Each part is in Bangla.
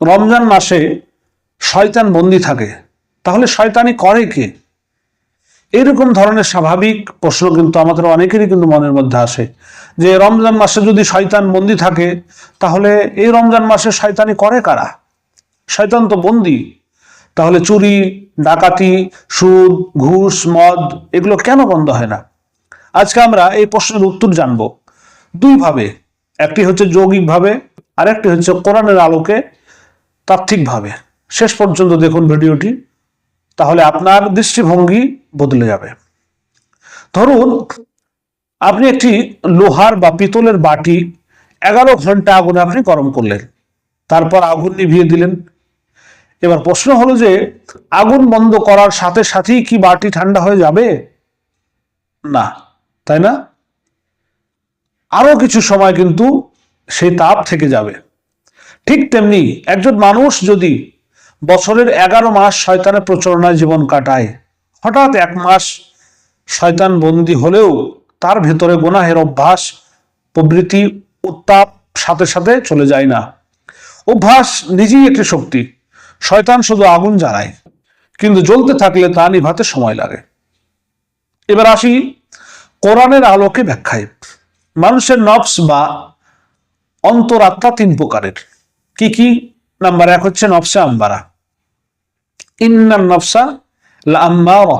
রমজান মাসে শয়তান বন্দী থাকে, তাহলে শয়তানি করে কে? এইরকম ধরনের স্বাভাবিক প্রশ্ন কিন্তু আমাদের অনেকেরই কিন্তু মনের মধ্যে আসে যে রমজান মাসে যদি শয়তান বন্দী থাকে তাহলে এই রমজান মাসে শয়তানি করে কারা? শয়তান তো বন্দী, তাহলে চুরি, ডাকাতি, সুদ, ঘুষ, মদ এগুলো কেন বন্ধ হয় না? আজকে আমরা এই প্রশ্নের উত্তর জানব দুই ভাবে। একটি হচ্ছে যৌগিকভাবে, আর একটি হচ্ছে কোরআনের আলোকে তাত্ত্বিকভাবে। শেষ পর্যন্ত দেখুন ভিডিওটি, তাহলে আপনার দৃষ্টিভঙ্গি বদলে যাবে। ধরুন আপনি একটি লোহার বা পিতলের বাটি 11 ঘন্টা আগুনে আপনি গরম করলেন, তারপর আগুন নিভিয়ে দিলেন। এবার প্রশ্ন হলো যে আগুন বন্ধ করার সাথে সাথেই কি বাটি ঠান্ডা হয়ে যাবে? না, তাই না? আরো কিছু সময় কিন্তু সেই তাপ থেকে যাবে। ঠিক তেমনি একজন মানুষ যদি বছরের 11 মাস শয়তানের প্রচলনায় জীবন কাটায়, হঠাৎ 1 মাস শয়তান বন্দী হলেও তার ভেতরে গুনাহের অভ্যাস, প্রবৃত্তি, উত্তাপ সাথে সাথে চলে যায় না। অভ্যাস নিজেই একটি শক্তি। শয়তান শুধু আগুন জ্বালায়, কিন্তু জ্বলতে থাকলে তা নিভাতে সময় লাগে। এবার আসি কোরআনের আলোকে ব্যাখ্যায়। মানুষের নফস বা অন্তরাত্মা 3 প্রকারের। কি কি? নাম্বার 1 হচ্ছে নফসে আম্মারা। ইন্নান নফসা লাআম্মারা।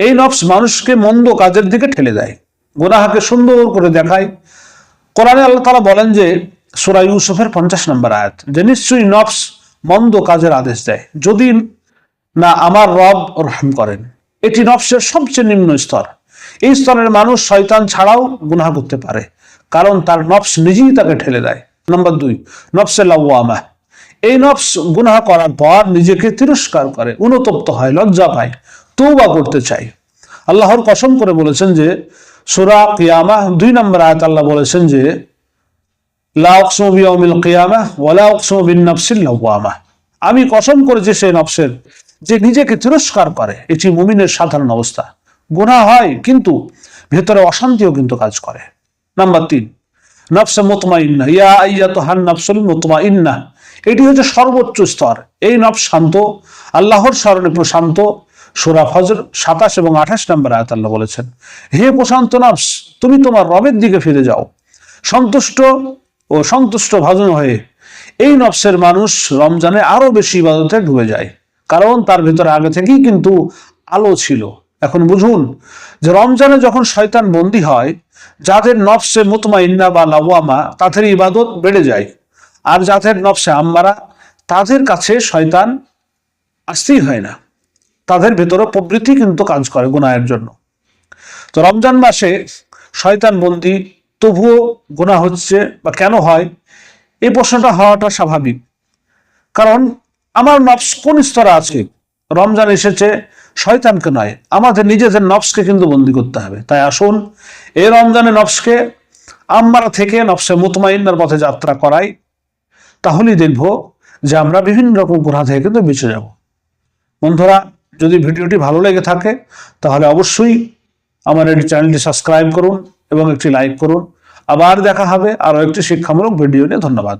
এই নফস মানুষকে মন্দ কাজের দিকে ঠেলে দেয়, গুনাহকে সুন্দর করে দেখায়। কোরআনে আল্লাহ তাআলা বলেন যে সূরা ইউসুফের 50 নম্বর আয়াত, যে নিশ্চয়ই নফস মন্দ কাজের আদেশ দেয় যদি না আমার রব রহম করেন। এটি নফসের সবচেয়ে নিম্ন স্তর। এই স্তরের মানুষ শয়তান ছাড়াও গুনাহ করতে পারে, কারণ তার নফস নিজেই তাকে ঠেলে দেয়। নাম্বার 2 নফসে লাওয়ামা। এই নফস গুনাহ করার পর নিজেকে তিরস্কার করে, অনুতপ্ত হয়, লজ্জা পায়, তওবা করতে চায়। আল্লাহর কসম করে বলেছেন যে সূরা কিয়ামাহ 2 নম্বর আয়াত আল্লাহ বলেছেন যে লা উকসিমু বিয়াউমিল কিয়ামাহ ওয়া লা উকসিমু বিন নাফসিল লাওয়ামা। আমি কসম করেছি সেই নফসের যে নিজেকে তিরস্কার করে। এটি মুমিনের সাধারণ অবস্থা। গুনাহ হয় কিন্তু ভেতরে অশান্তিও কিন্তু কাজ করে। নাম্বার 3 নফসে মুতমাইন্না। ইয়া আইয়াতুহান নাফসুল মুতমাইন্না। এটি হচ্ছে সর্বোচ্চ স্তর। এই নফস শান্ত, আল্লাহর স্মরণে প্রশান্ত। সূরা ফজর 27 এবং 28 নম্বর আয়াত আল্লাহ বলেছেন, হে প্রশান্ত নফস, তুমি তোমার রবের দিকে ফিরে যাও সন্তুষ্ট ও সন্তুষ্ট ভাজন হয়ে। এই নফসের মানুষ রমজানে আরো বেশি ইবাদতে ডুবে যায়, কারণ তার ভিতরে আগে থেকেই কিন্তু আলো ছিল। এখন বুঝুন যে রমজানে যখন শয়তান বন্দী হয়, যাদের নফসে মুতমাইন্না বা লাওয়ামা, তাদের ইবাদত বেড়ে যায়। আর যাদের নফসে আম্মারা, তাদের কাছে শয়তান আসতেই হয় না। তাদের ভেতরে প্রবৃত্তি কিন্তু কাজ করে গুনাহের জন্য। তো রমজান মাসে শয়তান বন্দী, তবুও গুনাহ হচ্ছে বা কেন হয়? এই প্রশ্নটা হওয়াটা স্বাভাবিক, কারণ আমার নফস কোন স্তরে আছে? রমজান এসেছে শয়তানকে নয়, আমাদের নিজেদের নফসকে কিন্তু বন্দী করতে হবে। তাই আসুন এই রমজানে নফসকে আম্মারা থেকে নফসে মুতমাইন্নার পথে যাত্রা করাই, তাহলেই দেখব যে আমরা বিভিন্ন রকম গুনাহ থেকে কিন্তু বেঁচে যাব। বন্ধুরা, যদি ভিডিওটি ভালো লেগে থাকে তাহলে অবশ্যই আমার এই চ্যানেলটি সাবস্ক্রাইব করুন এবং একটি লাইক করুন। আবার দেখা হবে আরো একটি শিক্ষামূলক ভিডিও নিয়ে। ধন্যবাদ।